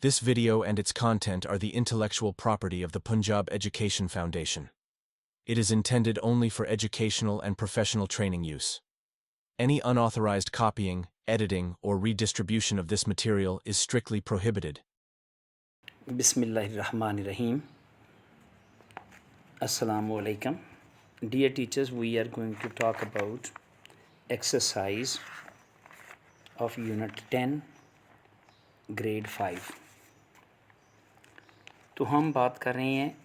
This video and its content are the intellectual property of the Punjab Education Foundation. It is intended only for educational and professional training use. Any unauthorized copying, editing, or redistribution of this material is strictly prohibited. Bismillahirrahmanirrahim. Assalamu alaikum. Dear teachers, we are going to talk about exercise of Unit 10, Grade 5. तो हम बात कर रहे हैं,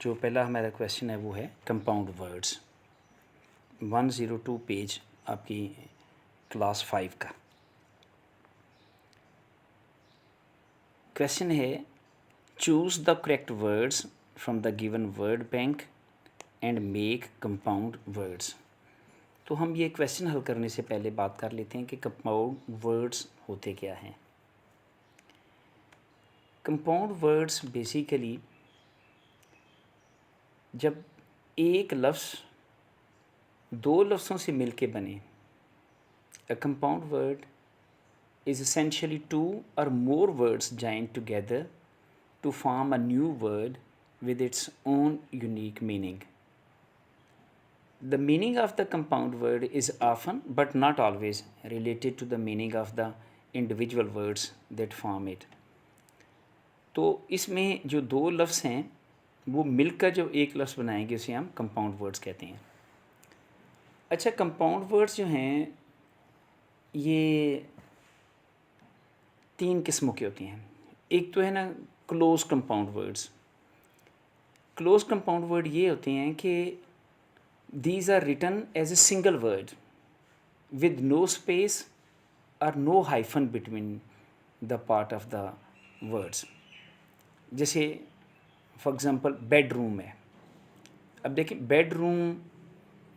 जो पहला हमारा question है वो है कंपाउंड वर्ड्स, 102 पेज आपकी क्लास 5 का। क्वेश्चन है, choose the correct words from the given word bank and make compound words. तो हम ये क्वेश्चन हल करने से पहले बात कर लेते हैं कि कंपाउंड वर्ड्स होते क्या हैं। कंपाउंड वर्ड्स बेसिकली जब एक लफ्ज़ दो लफ्ज़ों से मिलके बने, a compound word is essentially two or more words joined together to form a new word with its own unique meaning. The meaning of the compound word is often but not always related to the meaning of the individual words that form it. तो इसमें जो दो लफ्ज़ हैं वो मिलकर जो एक लफ्ज़ बनाएंगे उसे हम कंपाउंड वर्ड्स कहते हैं। अच्छा, कंपाउंड वर्ड्स जो हैं ये तीन किस्मों की होती हैं। एक तो है ना close compound words. Close compound word ये होते हैं कि these are written as a single word with no space और no hyphen between the part of the words. जैसे फॉर एग्ज़ाम्पल बेडरूम है। अब देखिए, बेडरूम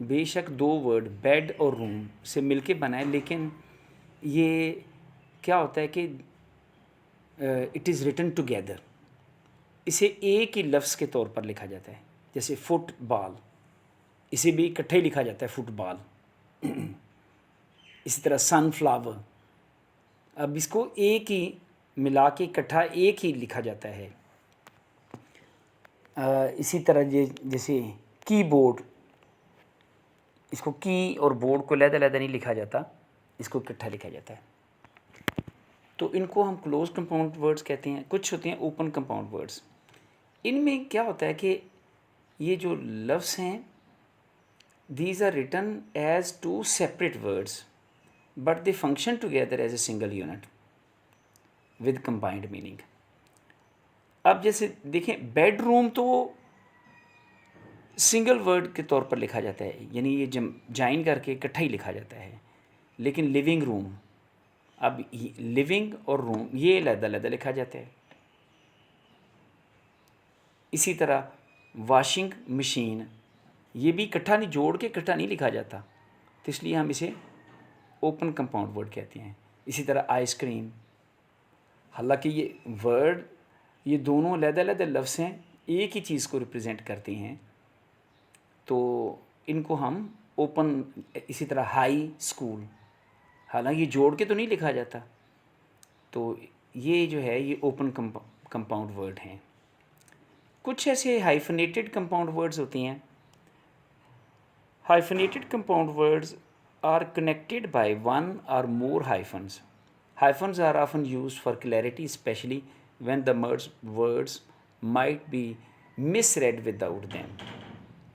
बेशक दो वर्ड बेड और रूम से मिलके बना है, लेकिन ये क्या होता है कि इट इज़ रिटन टुगेदर। इसे एक ही लफ्ज़ के तौर पर लिखा जाता है। जैसे फुटबॉल, इसे भी इकट्ठे ही लिखा जाता है फुटबॉल। इसी तरह सनफ्लावर, अब इसको एक ही मिला के इकट्ठा एक ही लिखा जाता है। इसी तरह जैसे कीबोर्ड, इसको की और बोर्ड को अलग-अलग नहीं लिखा जाता, इसको इकट्ठा लिखा जाता है। तो इनको हम क्लोज कंपाउंड वर्ड्स कहते हैं। कुछ होते हैं ओपन कंपाउंड वर्ड्स। इनमें क्या होता है कि ये जो लफ्ज़ हैं these are written as two separate words but they function together as a single unit with combined meaning. अब जैसे देखें, बेडरूम तो सिंगल वर्ड के तौर पर लिखा जाता है, यानी ये जॉइन करके इकट्ठा ही लिखा जाता है। लेकिन लिविंग रूम, अब लिविंग और रूम ये अलग-अलग लिखा जाता है। इसी तरह वॉशिंग मशीन, ये भी इकट्ठा नहीं, जोड़ के इकट्ठा नहीं लिखा जाता, तो इसलिए हम इसे ओपन कंपाउंड वर्ड कहते हैं। इसी तरह आइसक्रीम, हालांकि ये वर्ड ये दोनों अलग-अलग लफ्ज़ हैं, एक ही चीज़ को रिप्रेजेंट करती हैं, तो इनको हम ओपन। इसी तरह हाई स्कूल, हालांकि ये जोड़ के तो नहीं लिखा जाता, तो ये जो है ये ओपन कंपाउंड वर्ड हैं। कुछ ऐसे हाइफनेटेड कंपाउंड वर्ड्स होती हैं। Hyphenated compound words are connected by one और more hyphens. Hyphens are often used for clarity, specially when the words might be misread without them.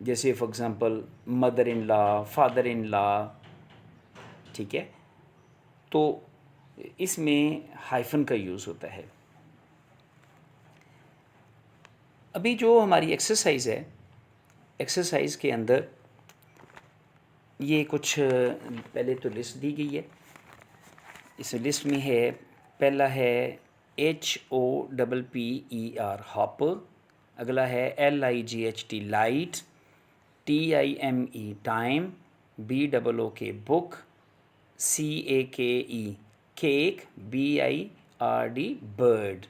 जैसे for example mother in law, father in law, ठीक है, तो इसमें hyphen का use होता है। अभी जो हमारी एक्सरसाइज है, एक्सरसाइज के अंदर ये कुछ पहले तो लिस्ट दी गई है। इस लिस्ट में है, पहला है HOPPER हॉपर, अगला है LIGHT light, TIME time, BOOK book, CAKE cake, BIRD bird.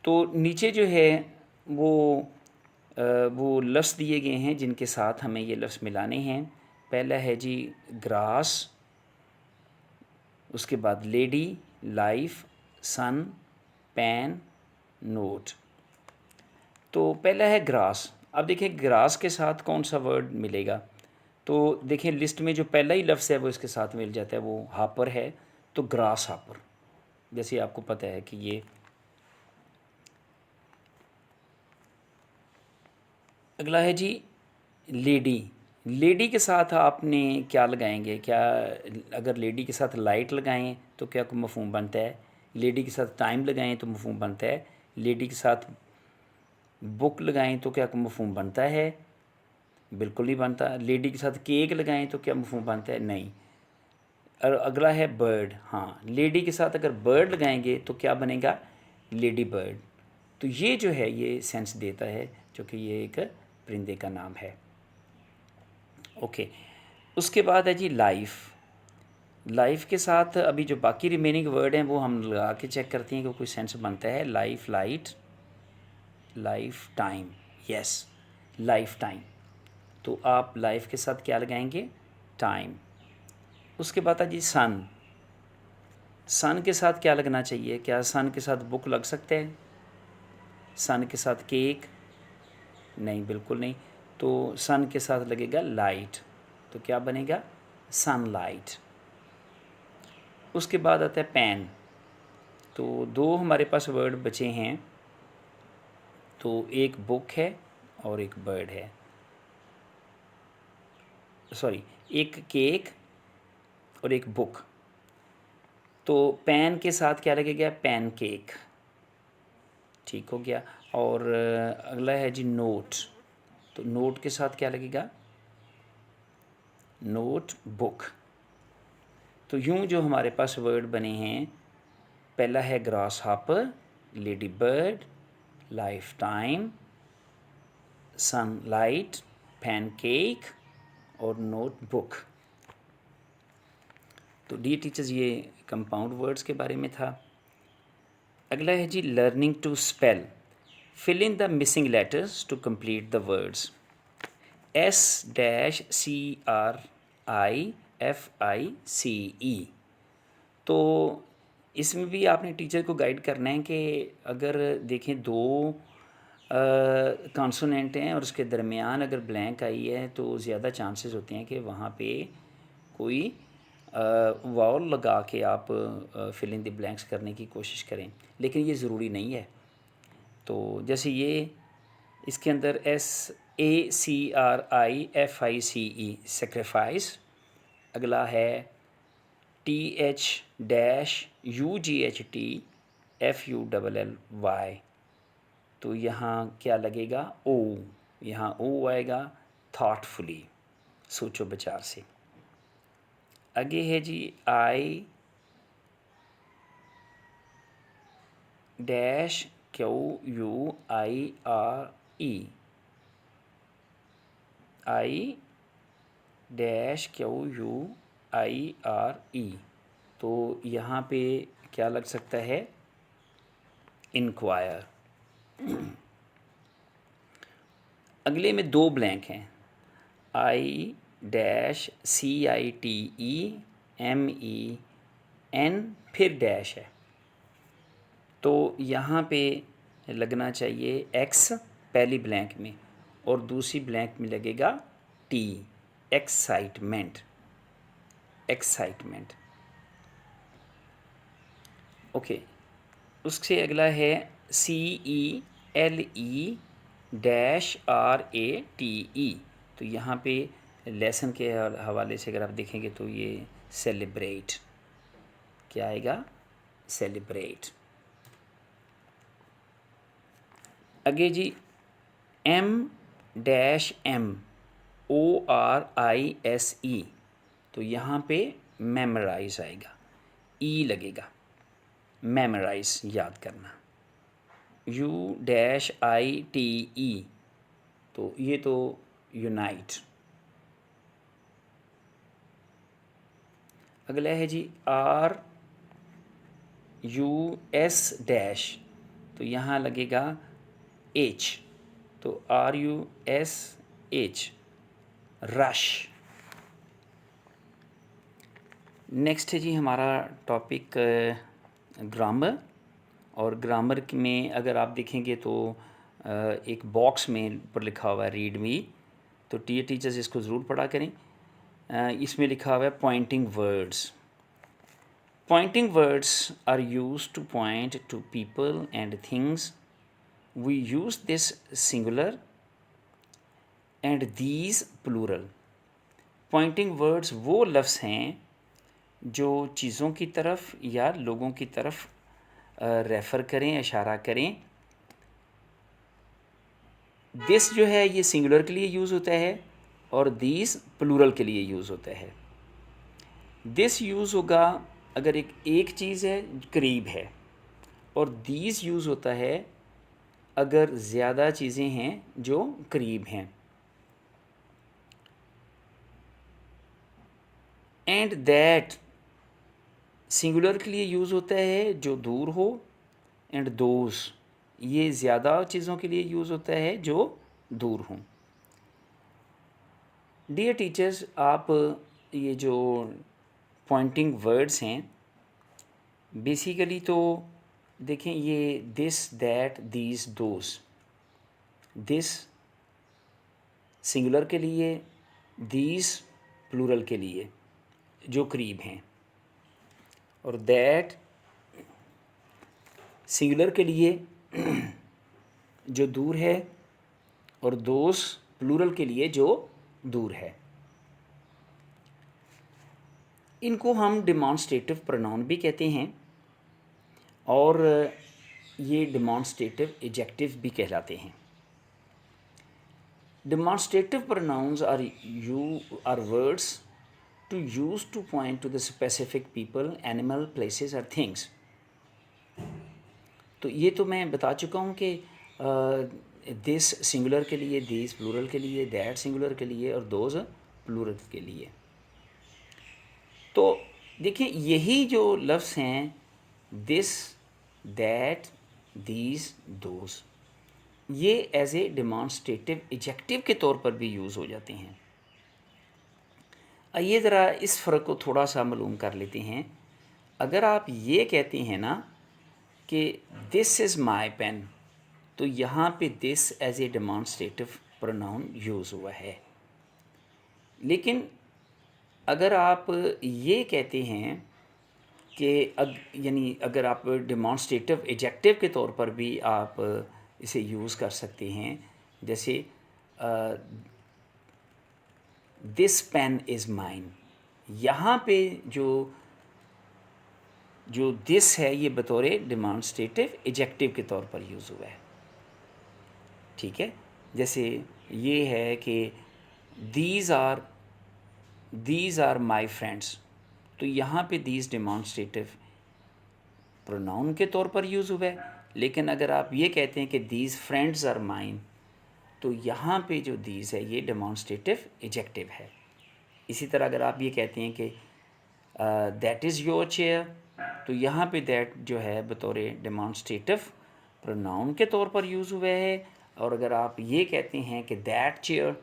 तो नीचे जो है वो लफ्ज़ दिए गए हैं जिनके साथ हमें ये लफ्ज़ मिलाने हैं। पहला है जी ग्रास, उसके बाद लेडी, लाइफ, सन, पेन, नोट। तो पहला है ग्रास। अब देखिए ग्रास के साथ कौन सा वर्ड मिलेगा, तो देखिए लिस्ट में जो पहला ही लफ्ज़ है वो इसके साथ मिल जाता है, वो हापर है, तो ग्रास हापर। जैसे आपको पता है कि ये अगला है जी लेडी। लेडी के साथ आपने क्या लगाएंगे, क्या अगर लेडी के साथ लाइट लगाएं तो क्या कोई मफहूम बनता है, लेडी के साथ टाइम लगाएं तो मफहूम बनता है, लेडी के साथ बुक लगाएं तो क्या कोई मफहूम बनता है, बिल्कुल नहीं बनता। लेडी के साथ केक लगाएं तो क्या मफहूम बनता है, नहीं। और अगला है बर्ड। हाँ, लेडी के साथ अगर बर्ड लगाएंगे तो क्या बनेगा, लेडी बर्ड। तो ये जो है ये सेंस देता है जो कि ये एक परिंदे का नाम है। ओके, उसके बाद है जी लाइफ। लाइफ के साथ अभी जो बाकी रिमेनिंग वर्ड हैं वो हम लगा के चेक करते हैं कि कोई सेंस बनता है। Life, light, life time, yes, life time. तो आप लाइफ के साथ क्या लगाएंगे, टाइम। उसके बाद है जी सन। सन के साथ क्या लगना चाहिए, क्या सन के साथ बुक लग सकते हैं, सन के साथ केक, नहीं, बिल्कुल नहीं। तो सन के साथ लगेगा लाइट, तो क्या बनेगा, सनलाइट। उसके बाद आता है पेन। तो दो हमारे पास वर्ड बचे हैं, तो एक बुक है और एक बर्ड है, सॉरी, एक केक और एक बुक। तो पेन के साथ क्या लगेगा, पैन केक, ठीक हो गया। और अगला है जी नोट। तो नोट के साथ क्या लगेगा, नोट बुक। तो यूं जो हमारे पास वर्ड बने हैं, पहला है grasshopper, ladybird, lifetime, sunlight, pancake और नोटबुक। तो डी टीचर्स ये कंपाउंड वर्ड्स के बारे में था। अगला है जी learning to spell. Fill in the missing letters to complete the words. SCRIFICE। तो इसमें भी आपने टीचर को गाइड करना है कि अगर देखें दो कॉन्सोनेंट हैं और उसके दरमियान अगर ब्लैंक आई है तो ज़्यादा चांसेस होते हैं कि वहाँ पे कोई वावल लगा के आप फिल इन द ब्लैंक्स करने की कोशिश करें, लेकिन ये ज़रूरी नहीं है। तो जैसे ये इसके अंदर SACRIFICE सेक्रीफाइस। अगला है THUGHTFULLY। तो यहाँ क्या लगेगा, ओ, यहाँ ओ आएगा, थाटफुली, सोचो विचार से। आगे है जी I-QUIRE। I-QUIRE। तो यहाँ पे क्या लग सकता है, इंक्वायर। अगले में दो ब्लैंक हैं, I-CITEMEN, फिर डैश है। तो यहाँ पे लगना चाहिए एक्स पहली ब्लैंक में और दूसरी ब्लैंक में लगेगा टी, एक्साइटमेंट, एक्साइटमेंट। ओके, उससे अगला है CELE-RATE। तो यहाँ पे लेसन के हवाले से अगर आप देखेंगे तो ये सेलिब्रेट, क्या आएगा, सेलिब्रेट। आगे जी MORISE। तो यहाँ पे मेमोराइज आएगा, ई लगेगा, मेमोराइज याद करना। UITE। तो ये तो यूनाइट। अगला है जी RUS-। तो यहाँ लगेगा H, तो RUSH, रश। नेक्स्ट है जी हमारा टॉपिक ग्रामर। और ग्रामर में अगर आप देखेंगे तो एक बॉक्स में ऊपर लिखा हुआ है रीड मी, तो टीचर्स इसको ज़रूर पढ़ा करें। इसमें लिखा हुआ है pointing words. Pointing words are used to point to people and things. We use this singular and these plural. Pointing words वो लफ्ज़ हैं जो चीज़ों की तरफ या लोगों की तरफ रेफ़र करें, इशारा करें। दिस जो है ये सिंगुलर के लिए यूज़ होता है और दीज प्लूरल के लिए यूज़ होता है। दिस यूज़ होगा अगर एक चीज़ है करीब है, और दीज यूज़ होता है अगर ज़्यादा चीज़ें हैं जो करीब हैं। एंड दैट सिंगुलर के लिए यूज़ होता है जो दूर हो, एंड दोज ये ज़्यादा चीज़ों के लिए यूज़ होता है जो दूर हों। डियर टीचर्स, आप ये जो पॉइंटिंग वर्ड्स हैं बेसिकली तो देखें, ये this that these those, this singular के लिए, दीज प्लूरल के लिए जो करीब हैं, और दैट सिंगुलर के लिए जो दूर है, और दोज प्लूरल के लिए जो दूर है। इनको हम डिमॉन्स्ट्रेटिव प्रोनाउन भी कहते हैं और ये डिमॉन्स्ट्रेटिव एडजेक्टिव भी कहलाते हैं। Demonstrative pronouns are words to use to point to the specific people, animal, places or things. तो ये तो मैं बता चुका हूँ कि दिस सिंगुलर के लिए, दिस प्लूरल के लिए, दैट सिंगुलर के लिए और दोज प्लूरल के लिए। तो देखिए यही जो लफ्ज़ हैं दिस, दैट, दीज, दोज, ये एज ए डिमॉन्स्ट्रेटिव एडजेक्टिव के तौर पर भी यूज़ हो जाते हैं। आइए ज़रा इस फ़र्क को थोड़ा सा मालूम कर लेते हैं। अगर आप ये कहते हैं ना कि दिस इज़ माई पेन, तो यहाँ पे this as a demonstrative pronoun use हुआ है। लेकिन अगर आप ये कहते हैं कि यानी अगर आप डिमॉन्स्ट्रेटिव एडजेक्टिव के तौर पर भी आप इसे यूज़ कर सकते हैं, जैसे दिस पेन इज़ माइन, यहाँ पे जो दिस है ये बतौर डिमॉन्स्ट्रेटिव एडजेक्टिव के तौर पर यूज़ हुआ है। ठीक है, जैसे ये है कि दीज आर माई फ्रेंड्स, तो यहाँ पे दीज डिमॉन्स्ट्रेटिव प्रोनाउन के तौर पर यूज़ हुआ है। लेकिन अगर आप ये कहते हैं कि दीज फ्रेंड्स आर माइन, तो यहाँ पे जो दीज है ये डिमॉन्स्ट्रेटिव एडजेक्टिव है। इसी तरह अगर आप ये कहते हैं कि दैट इज़ योर चेयर, तो यहाँ पे दैट जो है बतौर डिमॉन्स्ट्रेटिव प्रोनाउन के तौर पर यूज़ हुआ है। और अगर आप ये कहते हैं कि दैट चेयर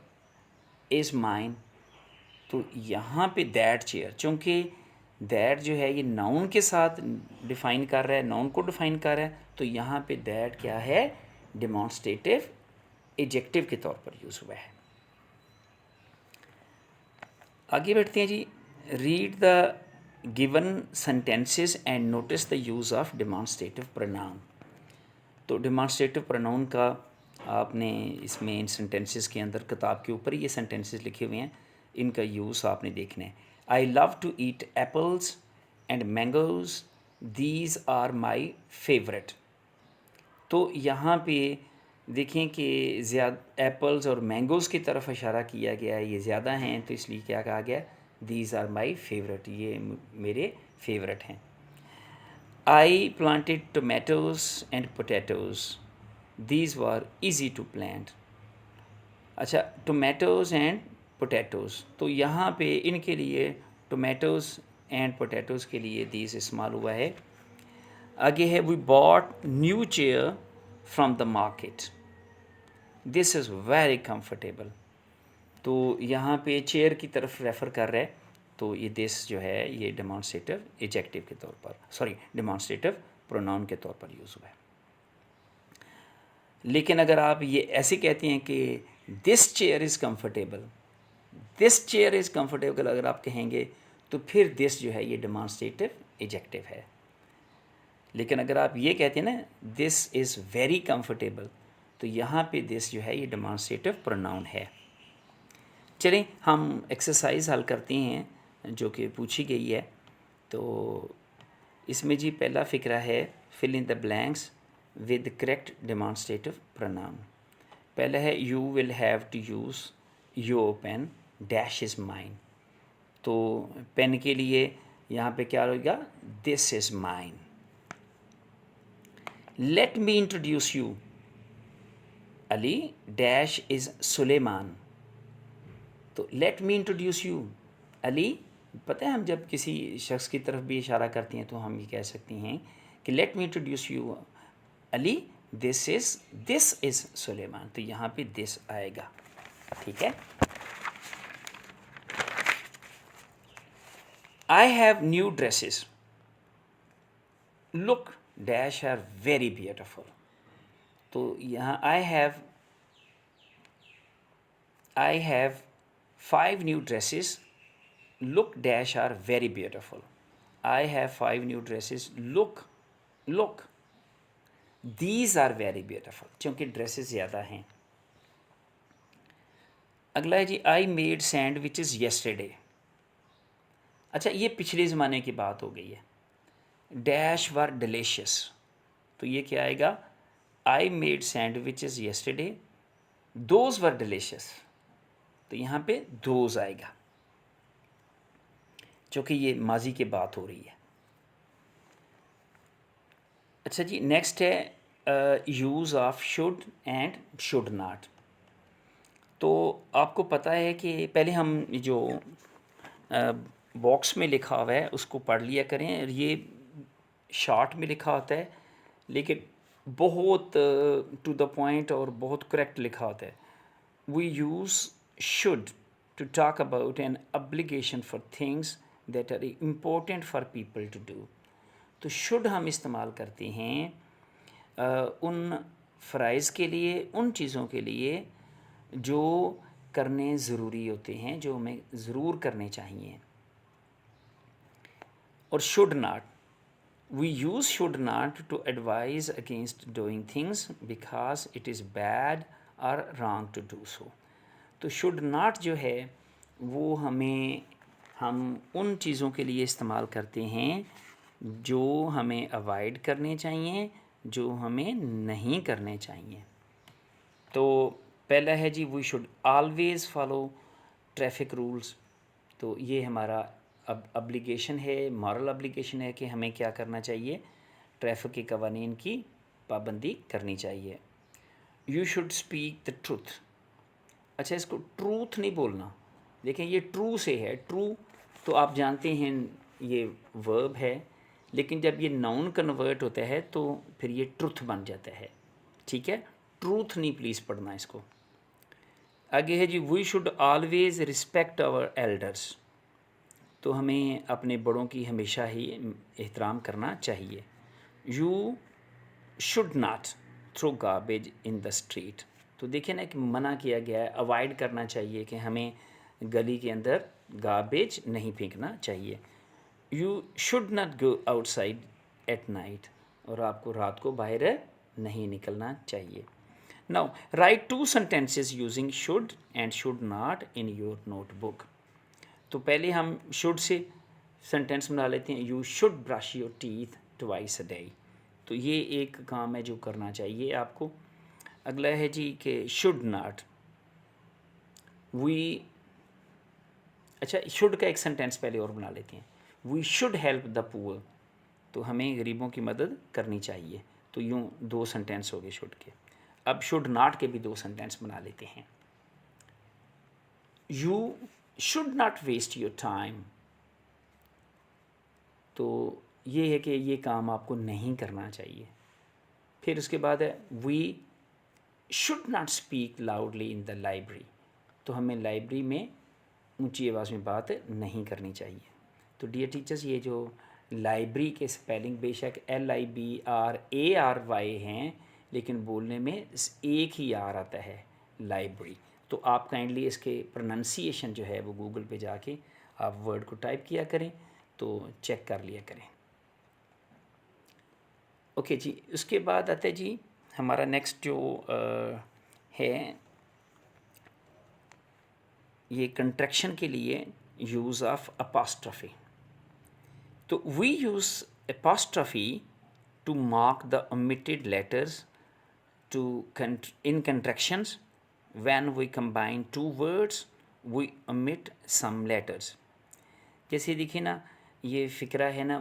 इज़ माइन, तो यहाँ पे दैट चेयर, चूँकि दैट जो है ये नाउन के साथ डिफ़ाइन कर रहा है, नाउन को डिफ़ाइन कर रहा है, तो यहाँ पे दैट क्या है, डिमॉन्स्ट्रेटिव एडजेक्टिव के तौर पर यूज़ हुआ है। आगे बढ़ते हैं जी। Read the given sentences and notice the use of demonstrative pronoun. तो डिमॉन्स्ट्रेटिव प्रोनाउन का आपने इसमें इन सेंटेंसेस के अंदर किताब के ऊपर ये सेंटेंसेस लिखे हुए हैं, इनका यूज़ आपने देखना है। I love to eat apples and mangoes, these are my favourite. तो यहाँ पे देखें कि ज़्यादा एप्पल्स और मैंगोज़ की तरफ इशारा किया गया है, ये ज़्यादा हैं, तो इसलिए क्या कहा गया, दीज आर माई फेवरेट, ये मेरे फेवरेट हैं। I planted tomatoes and potatoes, these were easy to plant. अच्छा, टोमेटोज़ एंड पोटैटोज़, तो यहाँ पे इनके लिए टोमेटोज़ एंड पोटैटोज़ के लिए दीज इस्तेमाल हुआ है। आगे है we bought new chair from the market, this is very comfortable. तो यहाँ पे चेयर की तरफ रेफ़र कर रहा है, तो ये दिस जो है ये डिमॉन्स्ट्रेटिव एडजेक्टिव के तौर पर, सॉरी डिमॉन्स्ट्रेटिव प्रोनाउन के तौर पर यूज़ हुआ है। लेकिन अगर आप ये ऐसे कहते हैं कि this chair is comfortable, this chair is comfortable अगर आप कहेंगे तो फिर दिस जो है ये डिमॉन्स्ट्रेटिव एडजेक्टिव है। लेकिन अगर आप ये कहते हैं ना दिस इज़ वेरी कम्फर्टेबल, तो यहाँ पे दिस जो है ये डिमॉन्स्ट्रेटिव प्रोनाउन है। चलें हम एक्सरसाइज हल करते हैं जो कि पूछी गई है। तो इसमें जी पहला फ़िक्रा है fill in the blanks with correct demonstrative pronoun. पहला है you will have to use your pen dash is mine. तो पेन के लिए यहाँ पे क्या होगा, this is mine. Let me introduce you, Ali dash is Suleman. तो let me introduce you Ali, पता है हम जब किसी शख्स की तरफ भी इशारा करते हैं तो हम ये कह सकते हैं कि let me introduce you Ali this is Suleman. तो यहाँ पे दिस आएगा, ठीक है। I have new dresses look dash are very beautiful. तो यहाँ I have 5 new dresses look dash are very beautiful. I have 5 new dresses look these are very beautiful, क्योंकि dresses ज़्यादा हैं। अगला है जी आई मेड सैंडविचेस येस्टरडे। अच्छा ये पिछले ज़माने की बात हो गई है। डैश वर डिलीशियस, तो ये क्या आएगा, I made sandwiches yesterday those were delicious. तो यहाँ पे दोज आएगा क्योंकि ये माजी की बात हो रही है। अच्छा जी नेक्स्ट है use of should and should not. तो आपको पता है कि पहले हम जो बॉक्स में लिखा हुआ है उसको पढ़ लिया करें। ये शॉर्ट में लिखा होता है लेकिन बहुत टू द पॉइंट और बहुत करेक्ट लिखा होता है। We use should to talk about an obligation for things that are important for people to do। तो should हम इस्तेमाल करते हैं उन फ़राइज़ के लिए, उन चीज़ों के लिए जो करने ज़रूरी होते हैं, जो हमें ज़रूर करने चाहिए। और should not, we use should not to advise against doing things because it is bad or wrong to do so। तो शुड नॉट जो है वो हम उन चीज़ों के लिए इस्तेमाल करते हैं जो हमें अवॉइड करने चाहिए, जो हमें नहीं करने चाहिए। तो पहला है जी we should always follow traffic rules. तो ये हमारा अब ऑब्लिगेशन है, मॉरल ऑब्लिगेशन है कि हमें क्या करना चाहिए, ट्रैफिक के कवानीन की पाबंदी करनी चाहिए। You should speak the truth. अच्छा इसको ट्रूथ नहीं बोलना, देखें ये ट्रू से है। ट्रू तो आप जानते हैं ये वर्ब है, लेकिन जब ये नाउन कन्वर्ट होता है तो फिर ये ट्रुथ बन जाता है, ठीक है। ट्रूथ नहीं प्लीज़ पढ़ना इसको। आगे है जी we should always respect our elders. तो हमें अपने बड़ों की हमेशा ही एहतराम करना चाहिए। You should not throw garbage in the street. तो देखिए ना कि मना किया गया है, अवॉइड करना चाहिए कि हमें गली के अंदर गार्बेज नहीं फेंकना चाहिए। You should not go outside at night, और आपको रात को बाहर नहीं निकलना चाहिए। Now right 2 sentences using should and should not in your notebook. तो पहले हम शुड से सेंटेंस बना लेते हैं, you should brush your teeth twice a day. तो ये एक काम है जो करना चाहिए आपको। अगला है जी कि शुड नॉट वी, अच्छा शुड का एक सेंटेंस पहले और बना लेते हैं, we should help the poor. तो हमें गरीबों की मदद करनी चाहिए। तो यूँ 2 सेंटेंस हो गए शुड के। अब शुड नॉट के भी 2 सेंटेंस बना लेते हैं। You should not waste your time. तो ये है कि ये काम आपको नहीं करना चाहिए। फिर उसके बाद है we should not speak loudly in the library. तो हमें लाइब्रेरी में ऊंची आवाज़ में बात नहीं करनी चाहिए। तो डियर टीचर्स, ये जो लाइब्रेरी के स्पेलिंग बेशक LIBRARY हैं, लेकिन बोलने में एक ही आर आता है, लाइब्रेरी। तो आप काइंडली इसके प्रोनाउंसिएशन जो है वो गूगल पे जाके आप वर्ड को टाइप किया करें, तो चेक कर लिया करें। ओके जी, उसके बाद आता है जी हमारा नेक्स्ट जो है ये कंट्रैक्शन के लिए यूज़ ऑफ अपोस्ट्रोफी। तो we use apostrophe to mark the omitted letters in contractions. When we combine two words we omit some letters. जैसे देखिए ना, ये फ़िक्रा है ना,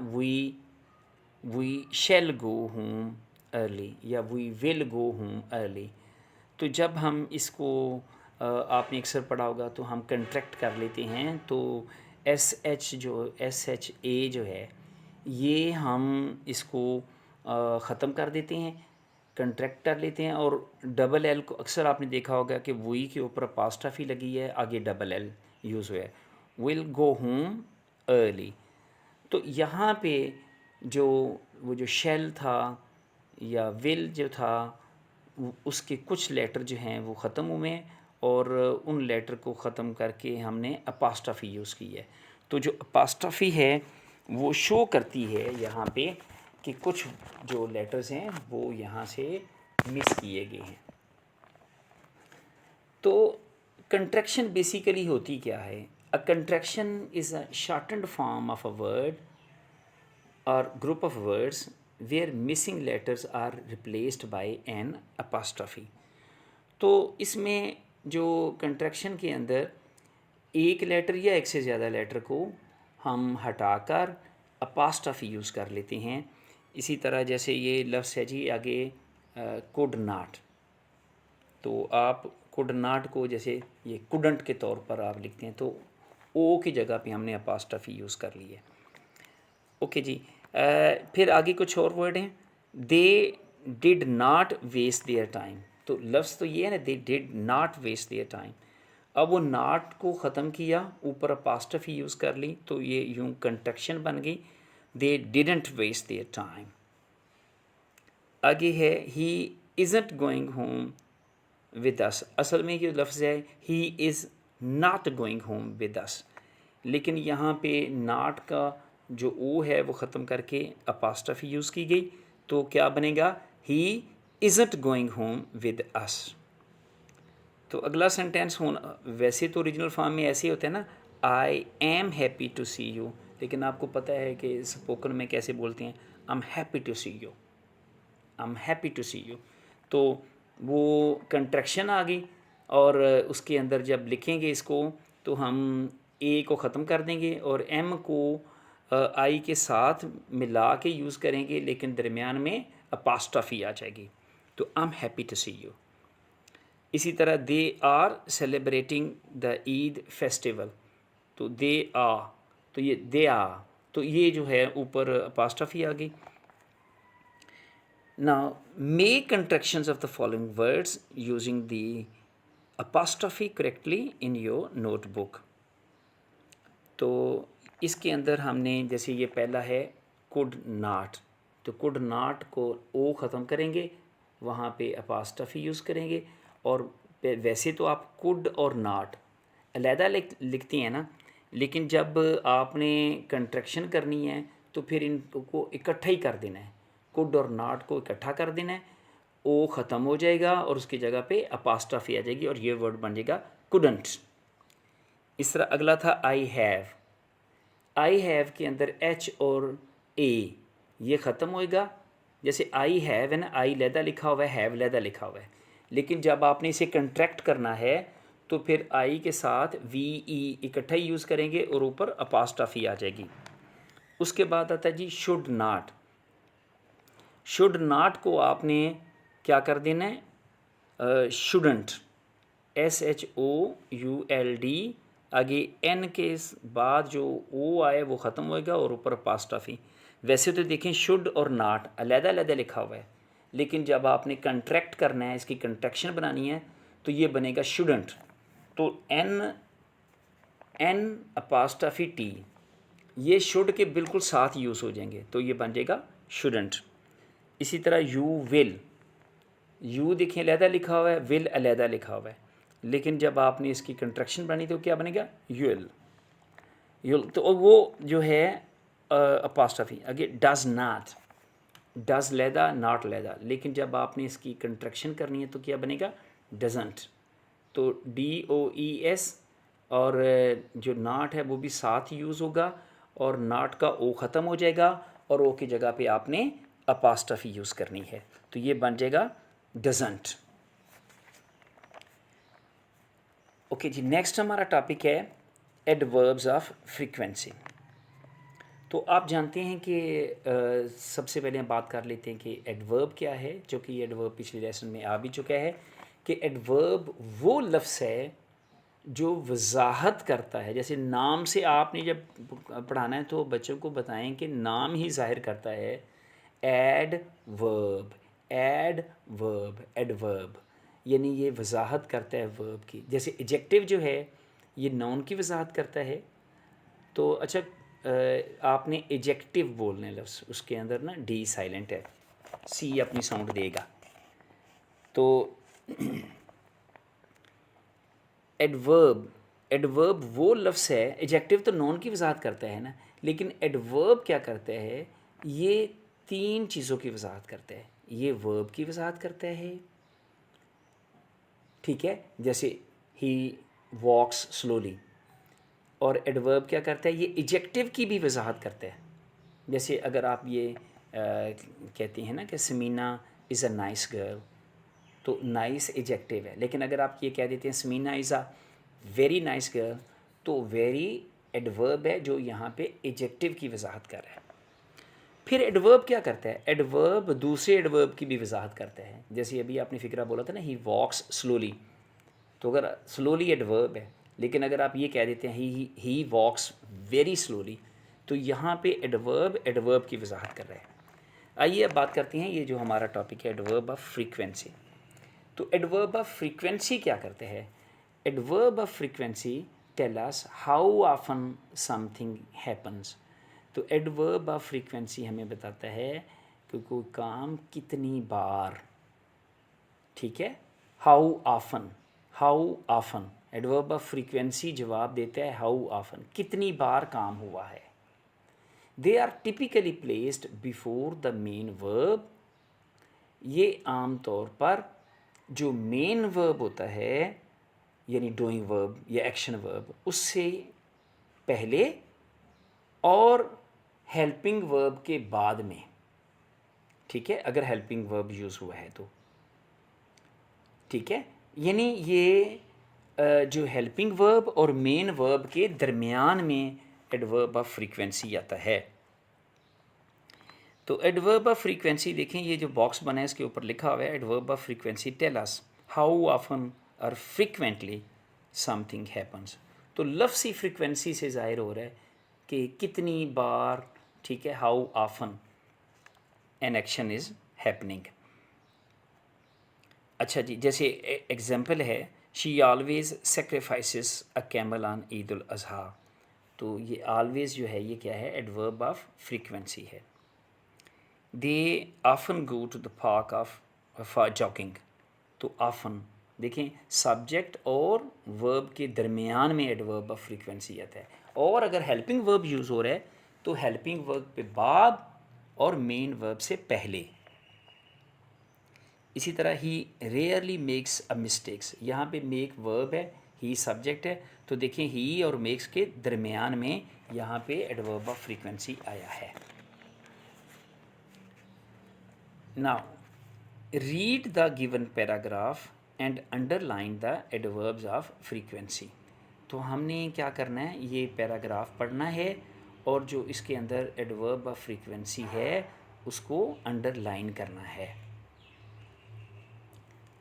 we shall go home early या we will go home early। तो जब हम इसको आपने अक्सर पढ़ा होगा तो हम कंट्रैक्ट कर लेते हैं, तो SHA जो है ये हम इसको ख़त्म कर देते हैं, कंट्रैक्ट कर लेते हैं। और डबल एल को अक्सर आपने देखा होगा कि वही के ऊपर अपोस्ट्रोफी लगी है, आगे डबल एल यूज़ हुआ है, विल गो होम अर्ली। तो यहाँ पे वो जो शेल था या विल जो था उसके कुछ लेटर जो हैं वो ख़त्म हुए हैं, और उन लेटर को ख़त्म करके हमने अपोस्ट्रोफी यूज़ की है। तो जो अपोस्ट्रोफी है वो शो करती है यहाँ पे कि कुछ जो लेटर्स हैं वो यहाँ से मिस किए गए हैं। तो कंट्रैक्शन बेसिकली होती क्या है? A contraction is a shortened form of a word और group of words where missing letters are replaced by an apostrophe. तो इसमें जो कंट्रैक्शन के अंदर एक लेटर या एक से ज़्यादा लेटर को हम हटाकर अपोस्ट्रोफी यूज़ कर लेते हैं। इसी तरह जैसे ये लफ्ज़ है जी आगे कुड नाट, तो आप कुड नाट को जैसे ये कुडंट के तौर पर आप लिखते हैं, तो ओ की जगह पे हमने अपोस्ट्रोफी यूज़ कर ली है। ओके जी, फिर आगे कुछ और वर्ड हैं। They did not waste their time. तो लफ्ज़ तो ये है ना, they did not waste their time. अब वो नॉट को ख़त्म किया, ऊपर अपोस्ट्रोफी यूज़ कर ली, तो ये यूँ कंट्रैक्शन बन गई, they didn't waste their time. आगे है he isn't going home with us. असल में ये लफ्ज़ है he is not going home with us, लेकिन यहाँ पे नॉट का जो ओ है वो ख़त्म करके अपोस्ट्रोफी यूज़ की गई, तो क्या बनेगा? He isn't going home with us. तो अगला सेंटेंस होना, वैसे तो ओरिजिनल फॉर्म में ऐसे होता है ना, I am happy to see you, लेकिन आपको पता है कि स्पोकन में कैसे बोलते हैं, I am happy to see you, I am happy to see you. तो वो कंट्रैक्शन आ गई, और उसके अंदर जब लिखेंगे इसको तो हम ए को ख़त्म कर देंगे और एम को आई के साथ मिला के यूज़ करेंगे, लेकिन दरमियान में अपोस्ट्रोफी आ जाएगी। तो I am happy to see you. इसी तरह they are celebrating the Eid festival, तो दे आ, तो ये दे आ, तो ये जो है ऊपर अपोस्ट्रोफी आ गई। Now make contractions of the following words using the apostrophe correctly in your notebook. तो इसके अंदर हमने जैसे ये पहला है कुड नाट, तो कुड नाट को ओ ख़त्म करेंगे, वहाँ पे अपोस्ट्रोफी यूज़ करेंगे। और वैसे तो आप कुड और नाट अलहदा लिखती हैं ना, लेकिन जब आपने कंट्रैक्शन करनी है तो फिर इनको इकट्ठा ही कर देना है, कुड और नाट को इकट्ठा कर देना है, ओ ख़त्म हो जाएगा और उसकी जगह पे अपोस्ट्रोफी आ जाएगी और ये वर्ड बन जाएगा कुडंट। इस तरह अगला था आई हैव। आई हैव के अंदर एच और ए ये ख़त्म होएगा, जैसे आई हैव है ना, आई लहदा लिखा हुआ है, हैव लहदा लिखा हुआ है, लेकिन जब आपने इसे कंट्रैक्ट करना है तो फिर आई के साथ वी ई इकट्ठा ही यूज़ करेंगे और ऊपर अपोस्ट्रोफी आ जाएगी। उसके बाद आता है जी शुड नाट। शुड नाट को आपने क्या कर देना है, शुडंट, SHOULD, आगे एन के बाद जो ओ आए वो ख़त्म होएगा और ऊपर अपोस्ट्रोफी। वैसे तो देखें शुड और नाट अलहदा अलहदा लिखा हुआ है, लेकिन जब आपने कंट्रैक्ट करना है, इसकी कंट्रैक्शन बनानी है, तो ये बनेगा शुडंट। तो एन अपोस्ट्रोफी टी, ये शुड के बिल्कुल साथ यूज़ हो जाएंगे, तो ये बन जाएगा शुडंट। इसी तरह यू विल, यू देखें अलहदा लिखा हुआ है, विल अलहदा लिखा हुआ है, लेकिन जब आपने इसकी कंट्रैक्शन बनाई तो क्या बनेगा, यूल। यूल तो वो जो है अपोस्ट्रोफी। आगे डज नॉट, डज लहदा नॉट लहदा, लेकिन जब आपने इसकी कंट्रैक्शन करनी है तो क्या बनेगा, डजंट। तो DOES और जो नॉट है वो भी साथ यूज़ होगा, और नॉट का ओ ख़त्म हो जाएगा और ओ की जगह पे आपने अपोस्ट्रोफी यूज़ करनी है, तो ये बन जाएगा डजंट। ओके जी, नेक्स्ट हमारा टॉपिक है एडवर्ब्स ऑफ फ्रीक्वेंसी। तो आप जानते हैं कि सबसे पहले हम बात कर लेते हैं कि एडवर्ब क्या है, जो कि एडवर्ब पिछले लेसन में आ भी चुका है कि एडवर्ब वो लफ्ज़ है जो वजाहत करता है। जैसे नाम से आपने जब पढ़ाना है तो बच्चों को बताएं कि नाम ही जाहिर करता है, एडवर्ब, एडवर्ब, एडवर्ब, यानी ये वजाहत करता है वर्ब की। जैसे एडजेक्टिव जो है ये नाउन की वजाहत करता है। तो अच्छा, आपने एडजेक्टिव बोलने लफ्ज़, उसके अंदर ना डी साइलेंट है, सी अपनी साउंड देगा। तो एडवर्ब, एडवर्ब वो लफ्ज़ है, एडजेक्टिव तो नॉन की वजाहत करता है ना, लेकिन एडवर्ब क्या करता है, ये तीन चीज़ों की वजाहत करता है। ये वर्ब की वजाहत करता है, ठीक है, जैसे ही वॉक्स स्लोली, और एडवर्ब क्या करता है, ये एडजेक्टिव की भी वजाहत करता है। जैसे अगर आप ये कहती हैं ना कि Samina is a nice girl, तो नाइस एडजेक्टिव है, लेकिन अगर आप ये कह देते हैं Samina is a very nice girl, तो वेरी एडवर्ब है जो यहाँ पे एडजेक्टिव की वजाहत कर रहा है। फिर एडवर्ब क्या करता है, एडवर्ब दूसरे एडवर्ब की भी वजाहत करता है। जैसे अभी आपने फिक्रा बोला था ना, ही वॉक्स स्लोली, तो अगर स्लोली एडवर्ब है, लेकिन अगर आप ये कह देते हैं ही वॉक्स वेरी स्लोली, तो यहाँ पे एडवर्ब एडवर्ब की वजाहत कर रहा है। आइए अब बात करते हैं, ये जो हमारा टॉपिक है एडवर्ब ऑफ फ्रीक्वेंसी। तो एडवर्ब ऑफ फ्रीक्वेंसी क्या करते हैं, adverb of frequency tell us how often something happens. तो एडवर्ब ऑफ फ्रीक्वेंसी हमें बताता है कि कोई काम कितनी बार, ठीक है, how often, how often, adverb of frequency जवाब देता है हाउ ऑफन, कितनी बार काम हुआ है। They are typically placed before the main verb, ये आम तौर पर जो मेन वर्ब होता है यानी डूइंग वर्ब या एक्शन वर्ब, उससे पहले और हेल्पिंग वर्ब के बाद में, ठीक है, अगर हेल्पिंग वर्ब यूज़ हुआ है तो, ठीक है, यानी ये जो हेल्पिंग वर्ब और मेन वर्ब के दरमियान में एडवर्ब ऑफ फ्रीक्वेंसी आता है। तो एडवर्ब ऑफ फ्रीक्वेंसी देखें, ये जो बॉक्स बना है इसके ऊपर लिखा हुआ है adverb of frequency tell us how often और फ्रीक्वेंटली समथिंग हैपन्स। तो लफ्ज़ी फ्रीक्वेंसी से ज़ाहिर हो रहा है कि कितनी बार, ठीक है, how often an action is happening. अच्छा जी, जैसे एग्जाम्पल है she always sacrifices a camel on Eid ul Azha, तो ये ऑलवेज जो है ये क्या है, एडवर्ब ऑफ फ्रीक्वेंसी है। They often go to the park off for jogging, तो ऑफन देखें सब्जेक्ट और वर्ब के दरमियान में एडवर्ब ऑफ फ्रीक्वेंसी आता है, और अगर हेल्पिंग वर्ब यूज़ हो रहा है तो हेल्पिंग वर्ब पे बाद और मेन वर्ब से पहले। इसी तरह ही रेयरली मेक्स अ मिस्टेक्स, यहाँ पे मेक वर्ब है, ही सब्जेक्ट है, तो देखें ही और मेक्स के दरमियान में यहाँ पे एडवर्ब ऑफ फ्रीक्वेंसी आया है। Now read the given paragraph and underline the adverbs of frequency. तो हमने क्या करना है, ये पैराग्राफ पढ़ना है और जो इसके अंदर एडवर्ब ऑफ फ्रीक्वेंसी है उसको अंडरलाइन करना है।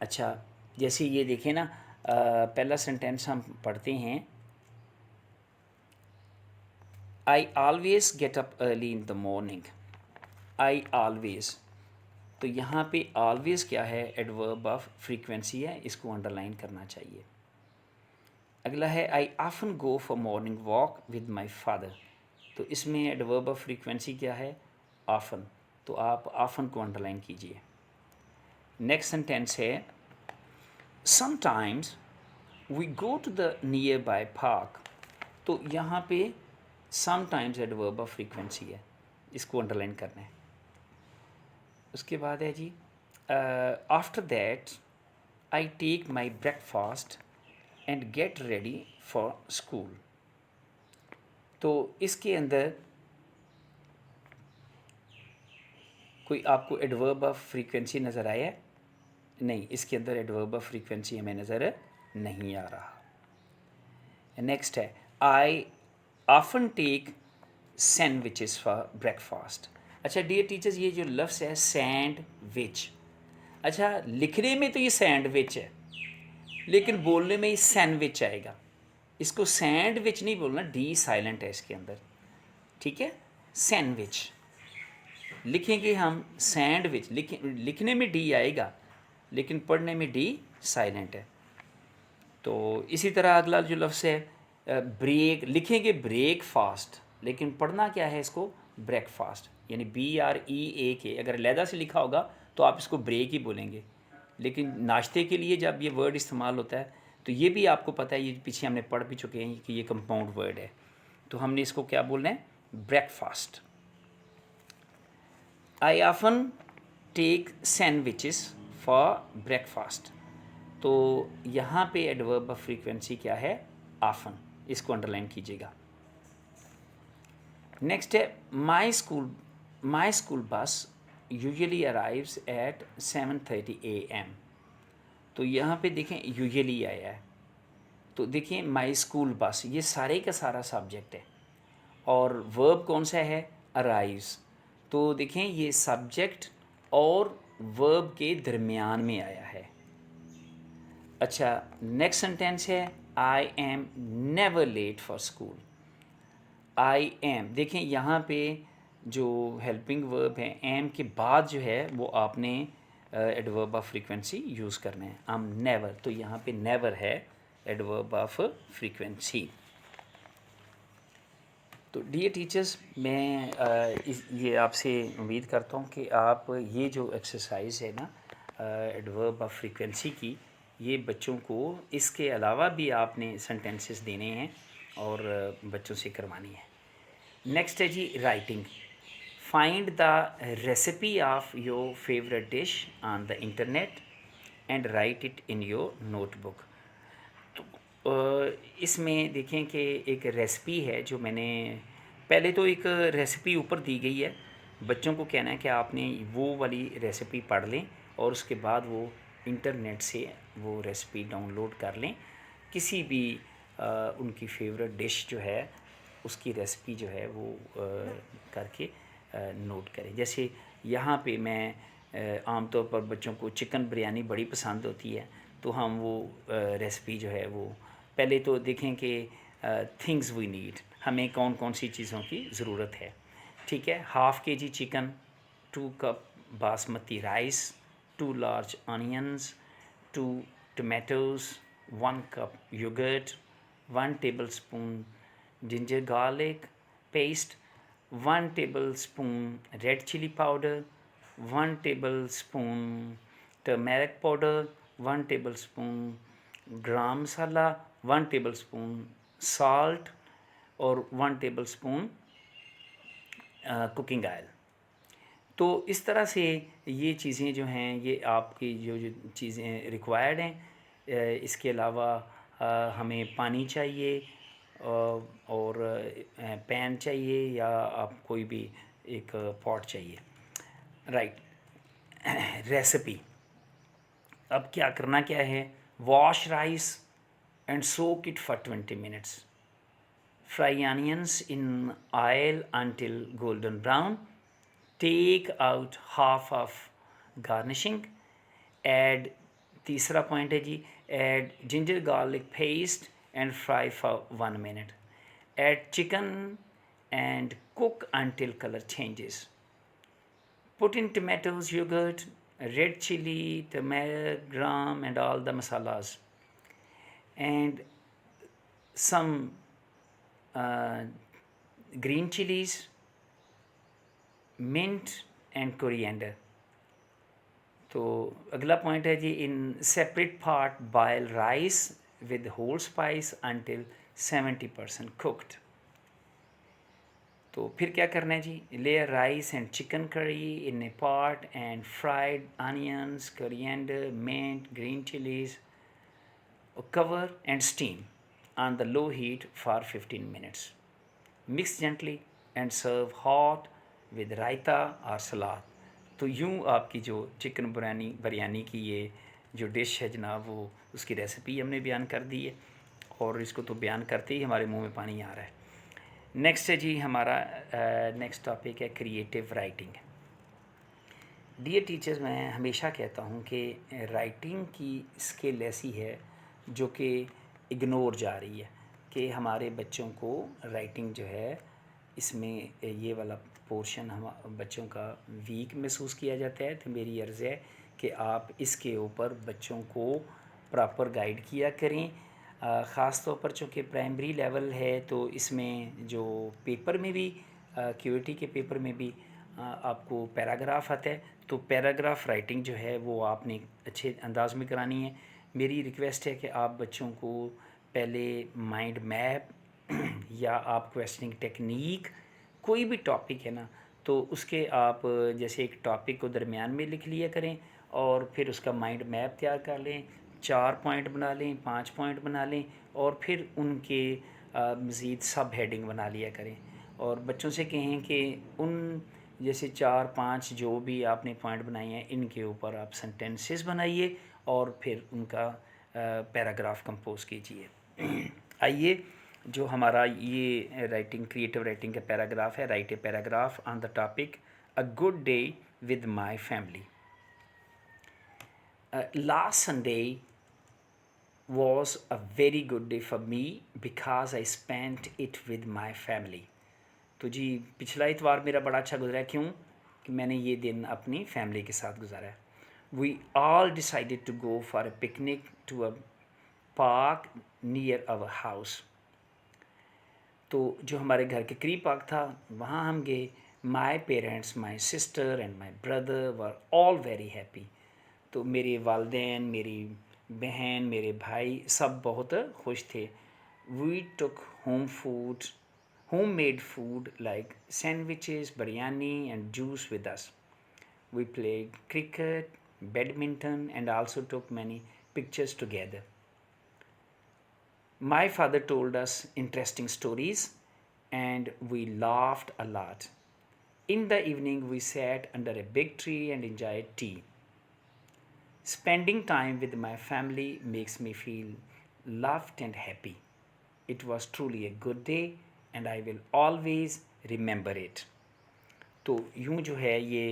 अच्छा, जैसे ये देखें ना, पहला सेंटेंस हम पढ़ते हैं, I always get up early in the morning, I always, तो यहाँ पे ऑलवेज क्या है, एडवर्ब ऑफ फ्रीक्वेंसी है, इसको अंडरलाइन करना चाहिए। अगला है I often go for morning walk with my father, तो इसमें एडवर्ब ऑफ फ्रीक्वेंसी क्या है? ऑफन। तो आप ऑफन को अंडरलाइन कीजिए। नेक्स्ट सेंटेंस है sometimes we go to the nearby park. तो यहाँ पे समटाइम्स एडवर्ब ऑफ फ्रीक्वेंसी है, इसको अंडरलाइन करना है। उसके बाद है जी after that I take my breakfast and get ready for school. तो इसके अंदर कोई आपको एडवर्ब ऑफ फ्रीक्वेंसी नज़र आया है? नहीं, इसके अंदर एडवर्ब ऑफ फ्रीक्वेंसी हमें नज़र नहीं आ रहा। नेक्स्ट है I often take sandwiches for breakfast. अच्छा डियर टीचर्स, ये जो लफ्ज़ है सैंडविच, अच्छा लिखने में तो ये सैंडविच है लेकिन बोलने में ये सैंडविच आएगा। इसको सैंडविच नहीं बोलना, डी साइलेंट है इसके अंदर, ठीक है। सैंडविच लिखेंगे हम सैंडविच, लिखने में डी आएगा लेकिन पढ़ने में डी साइलेंट है। तो इसी तरह अगला जो लफ्ज़ है ब्रेक, लिखेंगे ब्रेकफास्ट लेकिन पढ़ना क्या है इसको? ब्रेकफास्ट, यानी BREAK। अगर अलहदा से लिखा होगा तो आप इसको ब्रेक ही बोलेंगे, लेकिन नाश्ते के लिए जब ये वर्ड इस्तेमाल होता है तो ये भी आपको पता है, ये पीछे हमने पढ़ भी चुके हैं कि ये कंपाउंड वर्ड है, तो हमने इसको क्या बोलना है? Breakfast. I often take sandwiches for breakfast. तो यहाँ पे एडवर्ब ऑफ फ्रीक्वेंसी क्या है? ऑफन, इसको अंडरलाइन कीजिएगा। नेक्स्ट है my school bus usually arrives eight 7:30 AM। तो यहाँ पे देखें यूजुअली आया है, तो देखिए माई स्कूल बस, ये सारे का सारा सब्जेक्ट है और वर्ब कौन सा है? अराइव्स। तो देखें ये सब्जेक्ट और वर्ब के दरमियान में आया है। अच्छा नेक्स्ट सेंटेंस है I am never late for school. I am, देखें यहाँ पे जो हेल्पिंग वर्ब है एम के बाद जो है वो आपने एडवर्ब ऑफ फ्रीक्वेंसी यूज़ करना है। आई एम नेवर, तो यहाँ पे नेवर है एडवर्ब ऑफ फ्रीक्वेंसी। तो डियर टीचर्स, मैं ये आपसे उम्मीद करता हूँ कि आप ये जो एक्सरसाइज है ना एडवर्ब ऑफ फ्रीक्वेंसी की, ये बच्चों को इसके अलावा भी आपने सेंटेंसेस देने हैं और बच्चों से करवानी है। नेक्स्ट है जी writing. Find the recipe of your favourite dish on the internet and write it in your notebook. इसमें देखें कि एक रेसिपी है जो मैंने पहले तो एक रेसिपी ऊपर दी गई है, बच्चों को कहना है कि आपने वो वाली रेसिपी पढ़ लें और उसके बाद वो इंटरनेट से वो रेसिपी डाउनलोड कर लें, किसी भी उनकी फेवरेट डिश जो है उसकी रेसिपी जो है वो करके नोट करें। जैसे यहाँ पे मैं आमतौर पर बच्चों को चिकन बिरयानी बड़ी पसंद होती है, तो हम वो रेसिपी जो है वो पहले तो देखें कि थिंग्स वी नीड, हमें कौन कौन सी चीज़ों की ज़रूरत है। ठीक है, half kg chicken, 2 cup basmati rice, 2 large onions, 2 tomatoes, 1 cup yogurt, 1 tablespoon ginger garlic paste, 1 tablespoon red chili powder, 1 tablespoon turmeric powder, 1 tablespoon gram masala, 1 tablespoon salt और 1 tablespoon कुकिंग ऑयल। तो इस तरह से ये चीज़ें जो हैं ये आपकी जो चीज़ें रिक्वायर्ड हैं। इसके अलावा हमें पानी चाहिए और पैन चाहिए या आप कोई भी एक पॉट चाहिए। Right, recipe. अब क्या करना क्या है? Wash rice and soak it for 20 minutes. Fry onions in oil until golden brown. Take out half of garnishing. Add, तीसरा पॉइंट है जी, add ginger garlic paste and fry for 1 minute. Add chicken and cook until color changes. Put in tomatoes, yogurt, red chili, turmeric, gram and all the masalas. And some green chillies, mint and coriander. तो अगला point है जी, in separate part boil rice with whole spice until 70% cooked. तो फिर क्या करना है जी, layer rice and chicken curry in a pot and fried onions, coriander, mint, green chillies, cover and steam on the low heat for 15 minutes. Mix gently and serve hot with raita और salad. तो यूँ आपकी जो chicken biryani की ये जो dish है जनाब, वो उसकी रेसिपी हमने बयान कर दी है, और इसको तो बयान करते ही हमारे मुंह में पानी आ रहा है। नेक्स्ट है जी हमारा नेक्स्ट टॉपिक है क्रिएटिव राइटिंग। डियर टीचर्स, मैं हमेशा कहता हूँ कि राइटिंग की स्किल ऐसी है जो कि इग्नोर जा रही है, कि हमारे बच्चों को राइटिंग जो है इसमें ये वाला पोर्शन हम बच्चों का वीक महसूस किया जाता है। तो मेरी अर्ज़ है कि आप इसके ऊपर बच्चों को प्रॉपर गाइड किया करें। ख़ास तौर पर चूँकि प्राइमरी लेवल है, तो इसमें जो पेपर में भी क्यूटी के पेपर में भी आपको पैराग्राफ आता है, तो पैराग्राफ राइटिंग जो है वो आपने अच्छे अंदाज में करानी है। मेरी रिक्वेस्ट है कि आप बच्चों को पहले माइंड मैप या आप क्वेश्चनिंग टेक्निक, कोई भी टॉपिक है ना, तो उसके आप जैसे एक टॉपिक को दरमियान में लिख लिया करें, और फिर उसका माइंड मैप तैयार कर लें, 4 पॉइंट बना लें, 5 पॉइंट बना लें, और फिर उनके मज़ीद सब हेडिंग बना लिया करें। और बच्चों से कहें कि उन जैसे 4-5 जो भी आपने पॉइंट बनाए हैं, इनके ऊपर आप सेंटेंसेस बनाइए और फिर उनका पैराग्राफ कंपोज कीजिए। आइए, जो हमारा ये राइटिंग क्रिएटिव राइटिंग का पैराग्राफ है, right a paragraph on the topic a good day with my family. Last Sunday was a very good day for me because I spent it with my family. तो जी पिछला इतवार मेरा बड़ा अच्छा गुजरा है, क्यों कि मैंने ये दिन अपनी फैमिली के साथ गुजारा है। We all decided to go for a picnic to a park near our house. तो जो हमारे घर के करीब पार्क था वहाँ हम गए। My parents, my sister and my brother were all very happy. तो मेरे वालदेन, मेरी बहन, मेरे भाई सब बहुत खुश थे। We took homemade food like sandwiches, biryani and juice with us. We played cricket, badminton and also took many pictures together. My father told us interesting stories and we laughed a lot. In the evening, we sat under a big tree and enjoyed tea. Spending time with my family makes me feel loved and happy. It was truly a good day and I will always remember it. तो यूँ जो है ये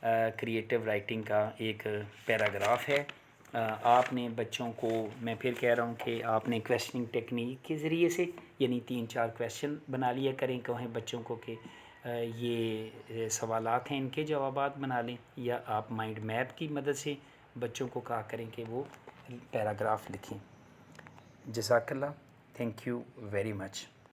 creative writing का एक paragraph है। आपने बच्चों को, मैं फिर कह रहा हूँ कि आपने क्वेश्चनिंग टेक्निक के ज़रिए से यानी 3-4 क्वेश्चन बना लिया करें। कहें बच्चों को कि ये सवालात हैं, इनके जवाबात बना लें, या आप माइंड मैप की मदद से बच्चों को कहा करें कि वो पैराग्राफ लिखें। जज़ाकल्लाह, थैंक यू वेरी मच।